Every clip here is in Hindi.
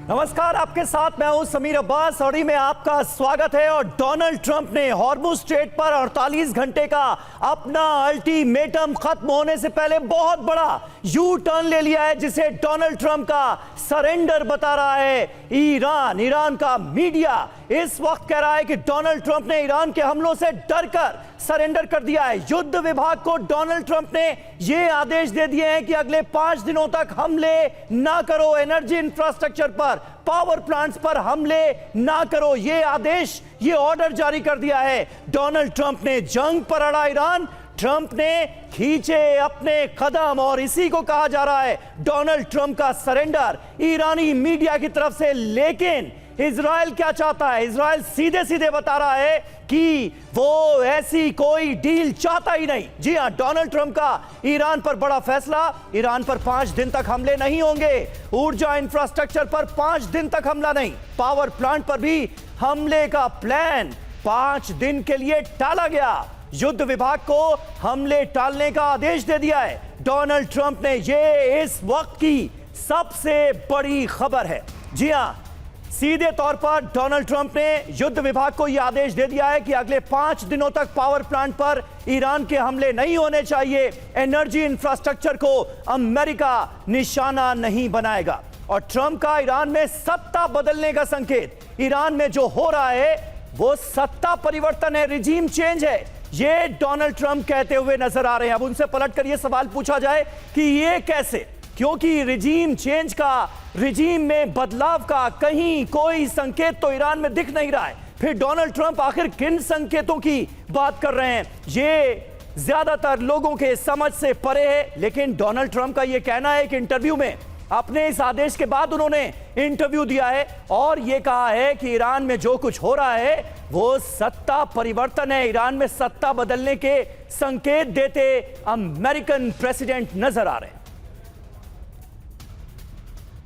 नमस्कार, आपके साथ मैं हूं समीर अब्बास और में आपका स्वागत है। और डोनाल्ड ट्रंप ने हॉर्मुज़ स्ट्रेट पर 48 घंटे का अपना अल्टीमेटम खत्म होने से पहले बहुत बड़ा यू टर्न ले लिया है, जिसे डोनाल्ड ट्रंप का सरेंडर बता रहा है ईरान का मीडिया इस वक्त कह रहा है कि डोनाल्ड ट्रंप ने ईरान के हमलों से डरकर सरेंडर कर दिया है। युद्ध विभाग को डोनाल्ड ट्रंप ने यह आदेश दे दिए हैं कि अगले 5 दिनों तक हमले ना करो, एनर्जी इंफ्रास्ट्रक्चर पर, पावर प्लांट्स पर हमले ना करो। यह आदेश, यह ऑर्डर जारी कर दिया है डोनाल्ड ट्रंप ने। जंग पर अड़ा ईरान, ट्रंप ने खींचे अपने कदम और इसी को कहा जा रहा है डोनाल्ड ट्रंप का सरेंडर ईरानी मीडिया की तरफ से। लेकिन इजराइल क्या चाहता है? इजराइल सीधे सीधे बता रहा है कि वो ऐसी कोई डील चाहता ही नहीं। जी हां, डोनाल्ड ट्रंप का ईरान पर बड़ा फैसला। ईरान पर 5 दिन तक हमले नहीं होंगे, ऊर्जा इंफ्रास्ट्रक्चर पर 5 दिन तक हमला नहीं, पावर प्लांट पर भी हमले का प्लान 5 दिन के लिए टाला गया। युद्ध विभाग को हमले टालने का आदेश दे दिया है डोनाल्ड ट्रंप ने। यह इस वक्त की सबसे बड़ी खबर है। जी हां, सीधे तौर पर डोनाल्ड ट्रंप ने युद्ध विभाग को यह आदेश दे दिया है कि अगले 5 दिनों तक पावर प्लांट पर ईरान के हमले नहीं होने चाहिए। एनर्जी इंफ्रास्ट्रक्चर को अमेरिका निशाना नहीं बनाएगा। और ट्रंप का ईरान में सत्ता बदलने का संकेत, ईरान में जो हो रहा है वो सत्ता परिवर्तन है, रिजीम चेंज है, ये डोनाल्ड ट्रंप कहते हुए नजर आ रहे हैं। अब उनसे पलटकर यह सवाल पूछा जाए कि ये कैसे, क्योंकि रिजीम चेंज का, रिजीम में बदलाव का कहीं कोई संकेत तो ईरान में दिख नहीं रहा है। फिर डोनाल्ड ट्रंप आखिर किन संकेतों की बात कर रहे हैं, ये ज्यादातर लोगों के समझ से परे है। लेकिन डोनाल्ड ट्रंप का यह कहना है कि इंटरव्यू में, अपने इस आदेश के बाद उन्होंने इंटरव्यू दिया है और यह कहा है कि ईरान में जो कुछ हो रहा है वो सत्ता परिवर्तन है, ईरान में सत्ता बदलने के संकेत देते अमेरिकन प्रेसिडेंट नजर आ रहे हैं।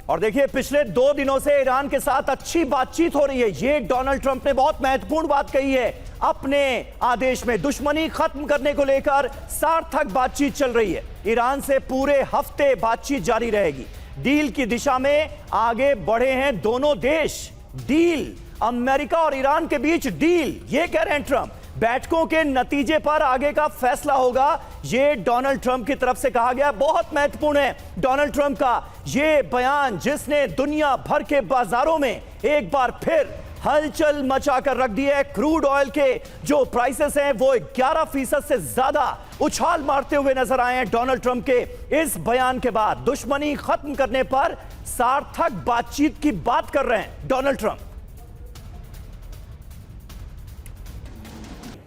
और देखिए, पिछले 2 दिनों से ईरान के साथ अच्छी बातचीत हो रही है। ये डोनाल्ड ट्रंप ने बहुत महत्वपूर्ण बात कही है अपने आदेश में। दुश्मनी खत्म करने को लेकर सार्थक बातचीत चल रही है। ईरान से पूरे हफ्ते बातचीत जारी रहेगी। डील की दिशा में आगे बढ़े हैं दोनों देश। डील, अमेरिका और ईरान के बीच डील, ये कह रहे हैं ट्रंप। बैठकों के नतीजे पर आगे का फैसला होगा, यह डोनाल्ड ट्रंप की तरफ से कहा गया। बहुत महत्वपूर्ण है डोनाल्ड ट्रंप का यह बयान, जिसने दुनिया भर के बाजारों में एक बार फिर हलचल मचाकर रख दी है। क्रूड ऑयल के जो प्राइसेस हैं वो 11% से ज्यादा उछाल मारते हुए नजर आए हैं डोनाल्ड ट्रंप के इस बयान के बाद। दुश्मनी खत्म करने पर सार्थक बातचीत की बात कर रहे हैं डोनाल्ड ट्रंप।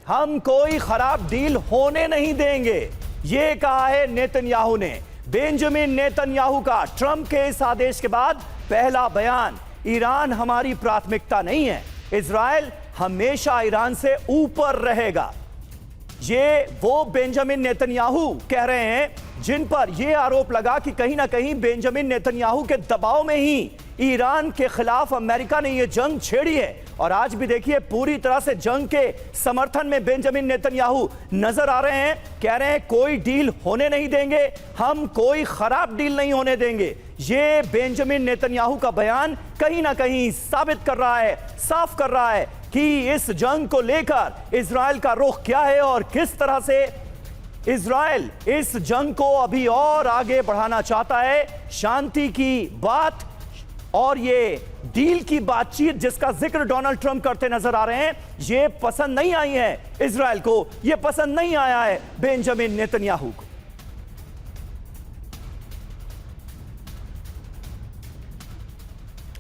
हम कोई खराब डील होने नहीं देंगे, यह कहा है नेतन्याहू ने। बेंजामिन नेतन्याहू का ट्रंप के इस आदेश के बाद पहला बयान, ईरान हमारी प्राथमिकता नहीं है, इजराइल हमेशा ईरान से ऊपर रहेगा। ये वो बेंजामिन नेतन्याहू कह रहे हैं जिन पर यह आरोप लगा कि कहीं ना कहीं बेंजामिन नेतन्याहू के दबाव में ही ईरान के खिलाफ अमेरिका ने यह जंग छेड़ी है। और आज भी देखिए, पूरी तरह से जंग के समर्थन में बेंजामिन नेतन्याहू नजर आ रहे हैं। कह रहे हैं कोई डील होने नहीं देंगे, हम कोई खराब डील नहीं होने देंगे। ये बेंजामिन नेतन्याहू का बयान कहीं ना कहीं साबित कर रहा है, साफ कर रहा है कि इस जंग को लेकर इजराइल का रुख क्या है और किस तरह से इजराइल इस जंग को अभी और आगे बढ़ाना चाहता है। शांति की बात और ये डील की बातचीत जिसका जिक्र डोनाल्ड ट्रंप करते नजर आ रहे हैं, ये पसंद नहीं आई है इजराइल को, ये पसंद नहीं आया है बेंजामिन नेतन्याहू को।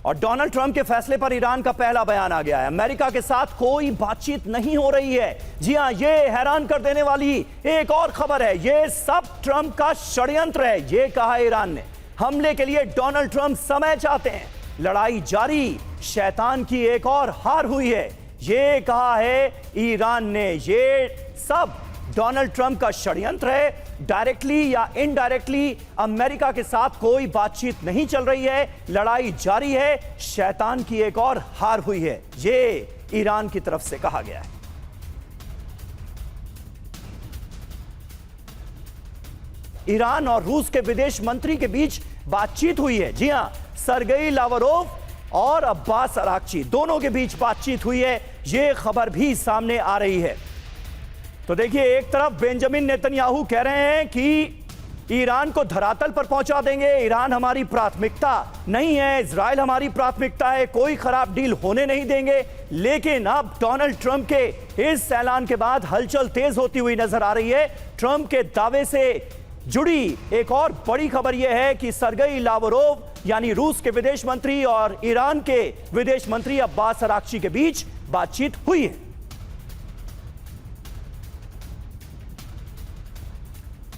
और डोनाल्ड ट्रंप के फैसले पर ईरान का पहला बयान आ गया है। अमेरिका के साथ कोई बातचीत नहीं हो रही है। जी हां, यह हैरान कर देने वाली एक और खबर है। यह सब ट्रंप का षड्यंत्र है, यह कहा ईरान ने। हमले के लिए डोनाल्ड ट्रंप समय चाहते हैं, लड़ाई जारी, शैतान की एक और हार हुई है, यह कहा है ईरान ने। यह सब डोनाल्ड ट्रंप का षड्यंत्र है। डायरेक्टली या इनडायरेक्टली अमेरिका के साथ कोई बातचीत नहीं चल रही है, लड़ाई जारी है, शैतान की एक और हार हुई है, यह ईरान की तरफ से कहा गया है। ईरान और रूस के विदेश मंत्री के बीच बातचीत हुई है। जी हां, सरगेई लावरोव और अब्बास अराक्ची दोनों के बीच बातचीत हुई है, यह खबर भी सामने आ रही है। तो देखिए, एक तरफ बेंजामिन नेतन्याहू कह रहे हैं कि ईरान को धरातल पर पहुंचा देंगे, ईरान हमारी प्राथमिकता नहीं है, इजराइल हमारी प्राथमिकता है, कोई खराब डील होने नहीं देंगे। लेकिन अब डोनाल्ड ट्रंप के इस ऐलान के बाद हलचल तेज होती हुई नजर आ रही है। ट्रंप के दावे से जुड़ी एक और बड़ी खबर यह है कि सरगई लावरोव यानी रूस के विदेश मंत्री और ईरान के विदेश मंत्री अब्बास अराक्ची के बीच बातचीत हुई है।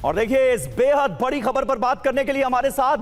और देखिए, इस बेहद बड़ी खबर पर बात करने के लिए हमारे साथ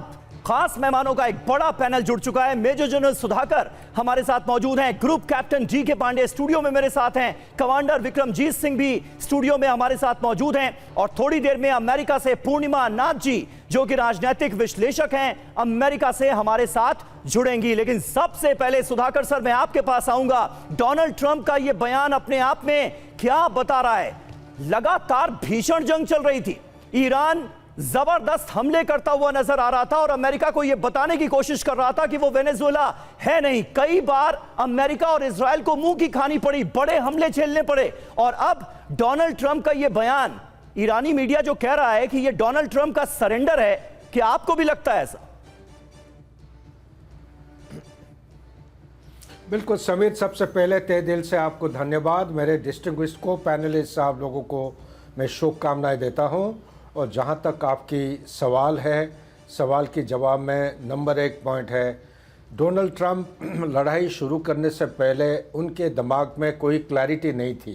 खास मेहमानों का एक बड़ा पैनल जुड़ चुका है। मेजर जनरल सुधाकर हमारे साथ मौजूद हैं, ग्रुप कैप्टन जी के पांडे स्टूडियो में मेरे साथ हैं, कमांडर विक्रमजीत सिंह भी स्टूडियो में हमारे साथ मौजूद हैं, और थोड़ी देर में अमेरिका से पूर्णिमा नाथ जी जो कि राजनीतिक विश्लेषक हैं, अमेरिका से हमारे साथ जुड़ेंगी। लेकिन सबसे पहले सुधाकर सर, मैं आपके पास आऊंगा। डोनाल्ड ट्रंप का यह बयान अपने आप में क्या बता रहा है? लगातार भीषण जंग चल रही थी, ईरान जबरदस्त हमले करता हुआ नजर आ रहा था और अमेरिका को यह बताने की कोशिश कर रहा था कि वो वेनेजुएला है नहीं। कई बार अमेरिका और इजराइल को मुंह की खानी पड़ी, बड़े हमले झेलने पड़े, और अब डोनाल्ड ट्रंप का यह बयान, ईरानी मीडिया जो कह रहा है कि यह डोनाल्ड ट्रंप का सरेंडर है, क्या आपको भी लगता है ऐसा? बिल्कुल समीर, सबसे पहले तहे दिल से आपको धन्यवाद। मेरे डिस्टिंग्विश्ड को पैनलिस्ट आप लोगों को मैं शुभकामनाएं देता हूं। और जहां तक आपकी सवाल है, सवाल के जवाब में नंबर 1 पॉइंट है, डोनाल्ड ट्रंप लड़ाई शुरू करने से पहले उनके दिमाग में कोई क्लैरिटी नहीं थी।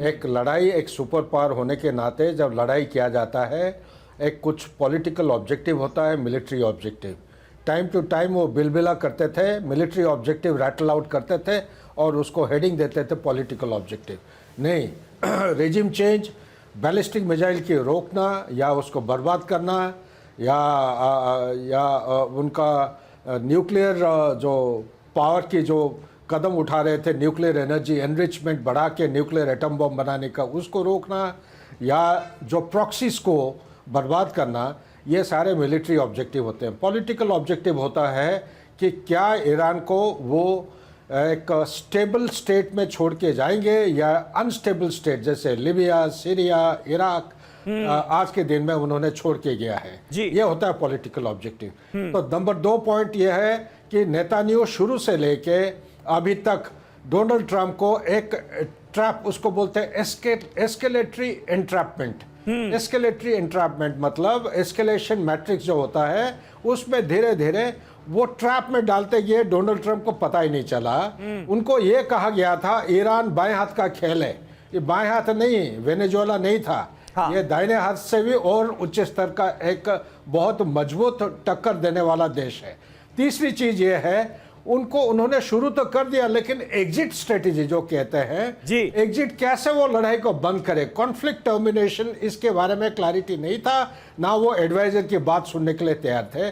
एक लड़ाई, एक सुपर पावर होने के नाते जब लड़ाई किया जाता है, एक कुछ पॉलिटिकल ऑब्जेक्टिव होता है, military objective. Time to time वो बिलबिला करते थे, मिलिट्री ऑब्जेक्टिव रैटल आउट करते थे और उसको हेडिंग देते थे पॉलिटिकल ऑब्जेक्टिव। नहीं, रेजिम चेंज, बैलिस्टिक मिसाइल की रोकना या उसको बर्बाद करना, या उनका न्यूक्लियर जो पावर की जो कदम उठा रहे थे, न्यूक्लियर एनर्जी एनरिचमेंट बढ़ा के न्यूक्लियर एटम बम बनाने का, उसको रोकना, या जो प्रॉक्सीज को बर्बाद करना, ये सारे मिलिट्री ऑब्जेक्टिव होते हैं। पॉलिटिकल ऑब्जेक्टिव होता है कि क्या ईरान को वो एक स्टेबल स्टेट में छोड़ के जाएंगे या अनस्टेबल स्टेट, जैसे लिबिया, सीरिया, इराक आज के दिन में उन्होंने छोड़ के गया है। ये होता है पॉलिटिकल ऑब्जेक्टिव। तो नंबर 2 पॉइंट ये है कि नेतान्याहू शुरू से लेके अभी तक डोनाल्ड ट्रंप को एक ट्रैप, उसको बोलते हैं एस्केलेटरी एंट्रैपमेंट। एस्केलेटरी एंट्रैपमेंट मतलब एस्केलेशन मैट्रिक्स जो होता है, उसमें धीरे धीरे वो ट्रैप में डालते गए, डोनाल्ड ट्रंप को पता ही नहीं चला। उनको ये कहा गया था ईरान बाएं हाथ का खेल है। ये बाएं हाथ नहीं, वेनेजुएला नहीं था। हाँ। ये दाहिने हाथ से भी और उच्च स्तर का एक बहुत मजबूत टक्कर देने वाला देश है। तीसरी चीज ये है, उन्होंने शुरू तो कर दिया, लेकिन एग्जिट स्ट्रेटेजी जो कहते हैं, एग्जिट कैसे वो लड़ाई को बंद करे, कॉन्फ्लिक्ट टर्मिनेशन, इसके बारे में क्लैरिटी नहीं था, ना वो एडवाइजर की बात सुनने के लिए तैयार थे।